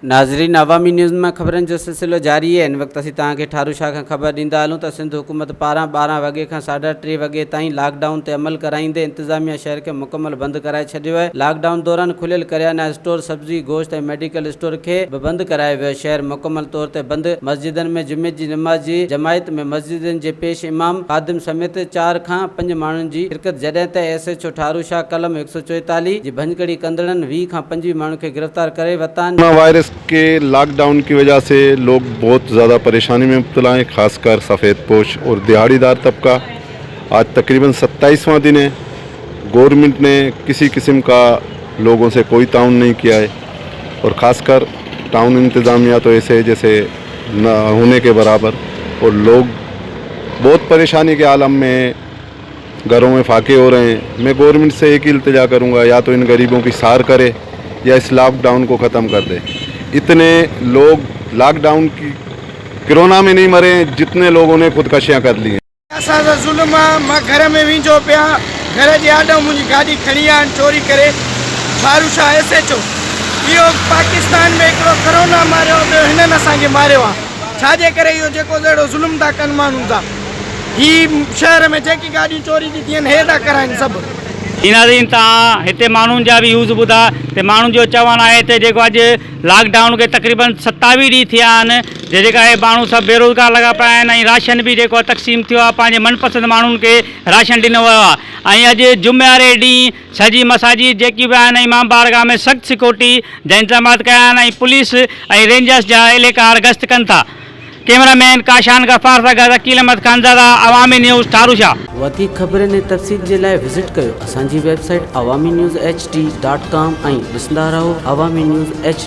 नाज़रीन, अवामी न्यूज़ में ख़बरनि जो सिलसिलो जारी है। इन वक्त असीं तव्हांखे ठारू शाह खां ख़बर ॾींदा हलूं त सिंध हुकूमत पारां 12 वॻे खां 3:30 वॻे ताईं लॉकडाउन ते अमल कराईंदे इंतज़ामिया शहर खे मुकम्मल बंदि कराए छॾियो आहे। लॉकडाउन दौरान खुलियल करियाना स्टोर, सब्जी, गोश्त ऐं मेडिकल स्टोर खे बि बंदि करायो वियो। शहर मुकम्मल तौर ते बंदि। मस्जिदनि में जुमे जी नमाज़ जी जमायत में मस्जिदनि जे पेश इमाम ख़ादिम समेत 4 खां 5 माण्हुनि जी शिरकत, जॾहिं त SHO ठारू शाह कलम 144 जी भंजकड़ी कंदड़नि 20 खां 25 माण्हुनि खे गिरफ़्तार करे वरिता। कोरोना वायरस के लॉकडाउन की वजह से लोग बहुत ज़्यादा परेशानी में मुब्तला हैं, खासकर सफ़ेदपोश और दिहाड़ीदार तबका। आज तकरीबन 27वां दिन है। गवर्नमेंट ने किसी किस्म का लोगों से कोई ताउन नहीं किया है और ख़ासकर टाउन इंतज़ामिया तो ऐसे जैसे न होने के बराबर, और लोग बहुत परेशानी के आलम में घरों में फाके हो रहे हैं। मैं गवर्नमेंट से एक ही इल्तिजा करूँगा, या तो इन गरीबों की सार करे या इस लॉकडाउन को ख़त्म कर दे। इतने लोग लॉकडाउन की कोरोना में नहीं मरे जितने लोगों ने खुदकशियाँ कर ली हैं। जुल्म मां घर में विंजो पिया, घर जे आॾो मुंहिंजी गाॾी खणी आहिनि चोरी करे। ठारू शाह SHO इहो पाकिस्तान में हिकिड़ो कोरोना मारियो, ॿियो हिननि असांखे मारियो आहे। छाजे करे इहो जेको जहिड़ो ज़ुल्म था कनि माण्हुनि सां। ही शहर में जेकी गाॾियूं चोरी थी थियनि, हे था कराइनि सभु। नाज़रीन, तव्हां हिते माण्हुनि जा बि यूज़ ॿुधा त माण्हुनि जो चवणु आहे त जेको अॼु लॉकडाउन खे तक़रीबन 27 ॾींहं थिया आहिनि, जेका आहे माण्हू सभु बेरोज़गार लॻा पिया आहिनि ऐं राशन बि जेको आहे तक़सीम थियो आहे, पंहिंजे मनपसंदि माण्हुनि खे राशन ॾिनो वियो आहे। ऐं अॼु जुमे वारे ॾींहुं सॼी मसाजिद जेकी बि आहिनि, इमाम बारगाह में सख़्तु सिक्योरिटी जा इंतज़ामात कया आहिनि ऐं पुलिस ऐं रेंजर्स जा एहलकार गश्त कनि था। कैमरामैन काशान गफ़ार सां गॾु अकील अहमद खानज़ादा, अवामी न्यूज़ ठारू शाह। वधीक ख़बरनि ऐं तफ़सील जे लाइ विज़िट कयो असांजी वेबसाइट awamiNewsHD.com ऐं ॾिसंदा रहो अवामी न्यूज़ HD।